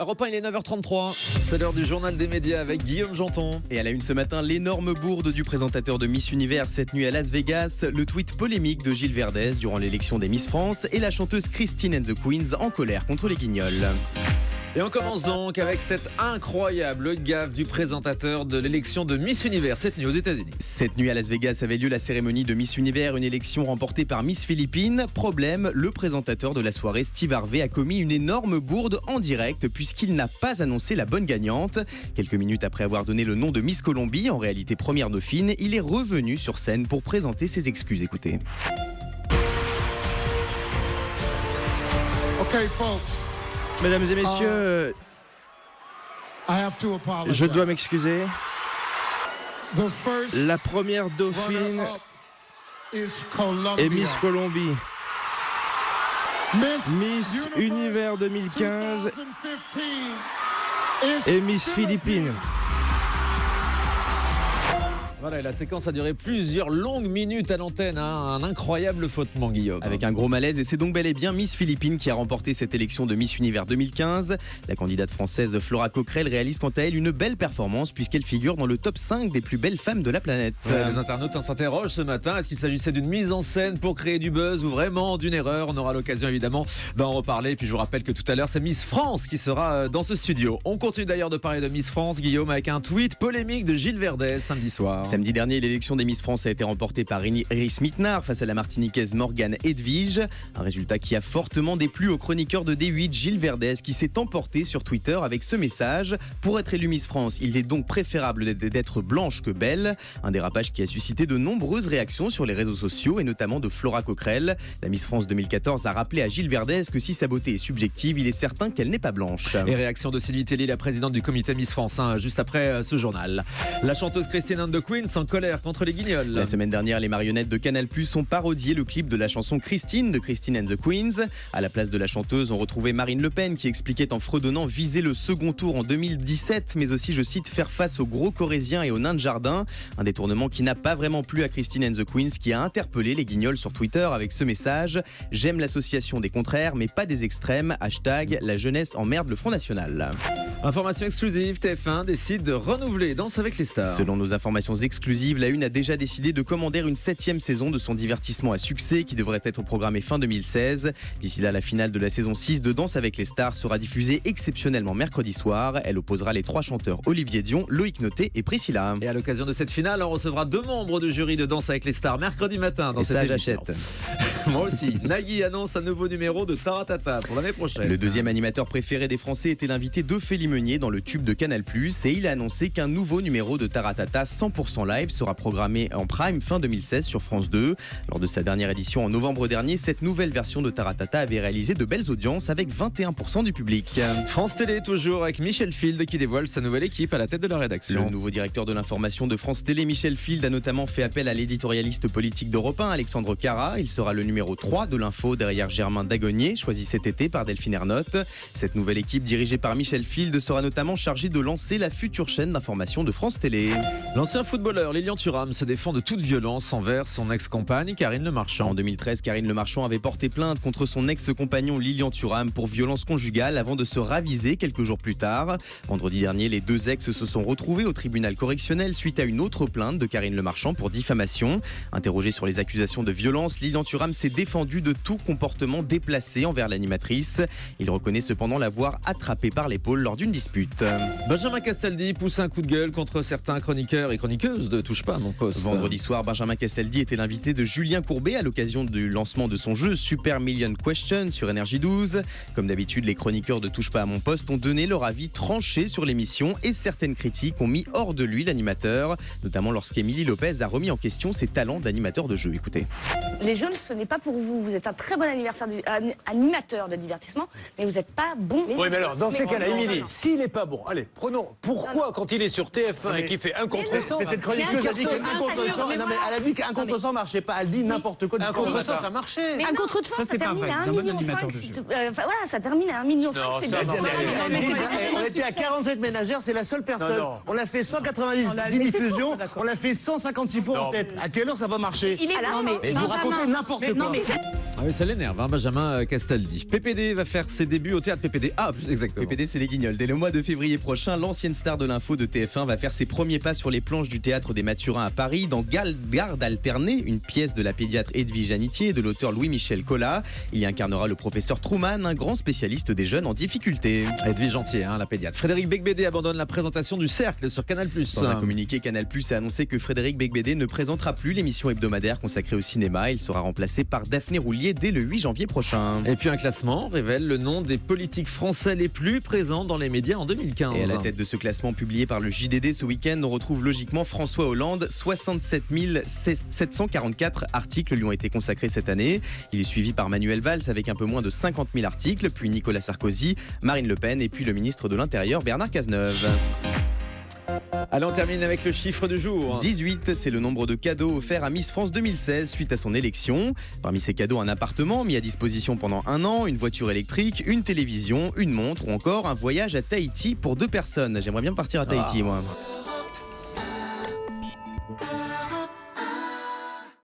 Europe 1, il est 9h33. C'est l'heure du journal des médias avec Guillaume Janton. Et à la une ce matin, l'énorme bourde du présentateur de Miss Univers cette nuit à Las Vegas, le tweet polémique de Gilles Verdez durant l'élection des Miss France et la chanteuse Christine and the Queens en colère contre les guignols. Et on commence donc avec cette incroyable gaffe du présentateur de l'élection de Miss Univers cette nuit aux États-Unis. Cette nuit à Las Vegas avait lieu la cérémonie de Miss Univers, une élection remportée par Miss Philippines. Problème, le présentateur de la soirée, Steve Harvey, a commis une énorme bourde en direct puisqu'il n'a pas annoncé la bonne gagnante. Quelques minutes après avoir donné le nom de Miss Colombie, en réalité première dauphine, il est revenu sur scène pour présenter ses excuses. Écoutez. Okay, folks. Mesdames et messieurs, je dois m'excuser. La première dauphine est Miss Colombie. Miss Univers 2015 et Miss Philippines. Voilà, et la séquence a duré plusieurs longues minutes à l'antenne, un incroyable fautement, Guillaume. Avec un gros malaise, et c'est donc bel et bien Miss Philippines qui a remporté cette élection de Miss Univers 2015. La candidate française Flora Coquerel réalise quant à elle une belle performance puisqu'elle figure dans le top 5 des plus belles femmes de la planète. Les internautes s'interrogent ce matin, est-ce qu'il s'agissait d'une mise en scène pour créer du buzz ou vraiment d'une erreur? On aura l'occasion évidemment d'en reparler. Puis je vous rappelle que tout à l'heure, c'est Miss France qui sera dans ce studio. On continue d'ailleurs de parler de Miss France, Guillaume, avec un tweet polémique de Gilles Verdez samedi soir. Samedi dernier, l'élection des Miss France a été remportée par Iris Mittenard face à la Martiniquaise Morgane Edwige. Un résultat qui a fortement déplu au chroniqueur de D8, Gilles Verdez, qui s'est emporté sur Twitter avec ce message. Pour être élu Miss France, il est donc préférable d'être blanche que belle. Un dérapage qui a suscité de nombreuses réactions sur les réseaux sociaux et notamment de Flora Coquerel. La Miss France 2014 a rappelé à Gilles Verdez que si sa beauté est subjective, il est certain qu'elle n'est pas blanche. Et réaction de Sylvie Tellier, la présidente du comité Miss France, juste après ce journal. La chanteuse Christine and the Queens en colère contre les guignols. La semaine dernière, les marionnettes de Canal+ ont parodié le clip de la chanson Christine de Christine and the Queens. À la place de la chanteuse, on retrouvait Marine Le Pen qui expliquait en fredonnant viser le second tour en 2017, mais aussi, je cite, faire face aux gros corésiens et aux nains de jardin. Un détournement qui n'a pas vraiment plu à Christine and the Queens qui a interpellé les guignols sur Twitter avec ce message: j'aime l'association des contraires mais pas des extrêmes. Hashtag la jeunesse emmerde le Front National. Information exclusive, TF1 décide de renouveler Danse avec les stars. Selon nos informations exclusives, la Une a déjà décidé de commander une 7e saison de son divertissement à succès qui devrait être programmée fin 2016. D'ici là, la finale de la saison 6 de Danse avec les stars sera diffusée exceptionnellement mercredi soir. Elle opposera les 3 chanteurs Olivier Dion, Loïc Noté et Priscilla. Et à l'occasion de cette finale, on recevra 2 membres du jury de Danse avec les stars mercredi matin dans cette émission. J'achète. Moi aussi. Nagui annonce un nouveau numéro de Taratata pour l'année prochaine. Le deuxième animateur préféré des Français était l'invité d'Ophélie Meunier dans le tube de Canal+, et il a annoncé qu'un nouveau numéro de Taratata 100% live sera programmé en prime fin 2016 sur France 2. Lors de sa dernière édition en novembre dernier, cette nouvelle version de Taratata avait réalisé de belles audiences avec 21% du public. France Télé toujours avec Michel Field qui dévoile sa nouvelle équipe à la tête de la rédaction. Le nouveau directeur de l'information de France Télé, Michel Field, a notamment fait appel à l'éditorialiste politique d'Europe 1, Alexandre Cara. Il sera le numéro 3 de l'info derrière Germain Dagonier, choisi cet été par Delphine Ernotte. Cette nouvelle équipe dirigée par Michel Field sera notamment chargée de lancer la future chaîne d'information de France Télé. L'ancien footballeur Lilian Thuram se défend de toute violence envers son ex-compagne Karine Le Marchand. En 2013, Karine Le Marchand avait porté plainte contre son ex-compagnon Lilian Thuram pour violence conjugale avant de se raviser quelques jours plus tard. Vendredi dernier, les deux ex se sont retrouvés au tribunal correctionnel suite à une autre plainte de Karine Le Marchand pour diffamation. Interrogé sur les accusations de violence, Lilian Thuram s'est défendu de tout comportement déplacé envers l'animatrice. Il reconnaît cependant l'avoir attrapée par l'épaule lors d'une dispute. Benjamin Castaldi pousse un coup de gueule contre certains chroniqueurs et chroniqueuses de Touche pas à mon poste. Vendredi soir, Benjamin Castaldi était l'invité de Julien Courbet à l'occasion du lancement de son jeu Super Million Question sur Énergie 12. Comme d'habitude, les chroniqueurs de Touche pas à mon poste ont donné leur avis tranché sur l'émission et certaines critiques ont mis hors de lui l'animateur, notamment lorsqu'Émilie Lopez a remis en question ses talents d'animateur de jeu. Écoutez. Les jeunes, ce n'est pas pour vous. Vous êtes un très bon animateur de divertissement, mais vous n'êtes pas bon. Oui, mais alors, dans ces cas-là, Émilie, s'il n'est pas bon, allez, prenons. Pourquoi, quand il est sur TF1 et qu'il fait un contre 100, Mais cette chroniqueuse a dit qu'un contre 100, non mais elle a dit qu'un contre 100 marchait pas. Elle dit n'importe quoi. un contre 100, ça marchait. Un contre 100, ça termine à 1,5 million. Voilà, ça termine à 1,5 million. Non, C'est ça, bien. non, On était à 47 ménagères, c'est la seule personne. Non. On l'a fait 190 diffusions, on l'a fait 156 fois en tête. À quelle heure ça va marcher? Il est Et vous racontez n'importe quoi. Ah oui, ça l'énerve, hein, Benjamin Castaldi. PPD va faire ses débuts au théâtre PPD. Ah, plus exactement. PPD, c'est les Guignols. Dès le mois de février prochain, l'ancienne star de l'info de TF1 va faire ses premiers pas sur les planches du théâtre des Mathurins à Paris dans Garde alternée, une pièce de la pédiatre Edwige Anitier et de l'auteur Louis-Michel Collat. Il y incarnera le professeur Truman, un grand spécialiste des jeunes en difficulté. Edwige Anitier, la pédiatre. Frédéric Becbédé abandonne la présentation du Cercle sur Canal+. Dans un communiqué, Canal+ a annoncé que Frédéric Becbédé ne présentera plus l'émission hebdomadaire consacrée au cinéma. Il sera remplacé par Daphné Roulier dès le 8 janvier prochain. Et puis un classement révèle le nom des politiques français les plus présents dans les médias en 2015. Et à la tête de ce classement publié par le JDD ce week-end, on retrouve logiquement François Hollande. 67 744 articles lui ont été consacrés cette année. Il est suivi par Manuel Valls avec un peu moins de 50 000 articles, puis Nicolas Sarkozy, Marine Le Pen et puis le ministre de l'Intérieur Bernard Cazeneuve. Allez, on termine avec le chiffre du jour. 18, c'est le nombre de cadeaux offerts à Miss France 2016 suite à son élection. Parmi ces cadeaux, un appartement mis à disposition pendant 1 an, une voiture électrique, une télévision, une montre ou encore un voyage à Tahiti pour 2 personnes. J'aimerais bien partir à Tahiti, moi.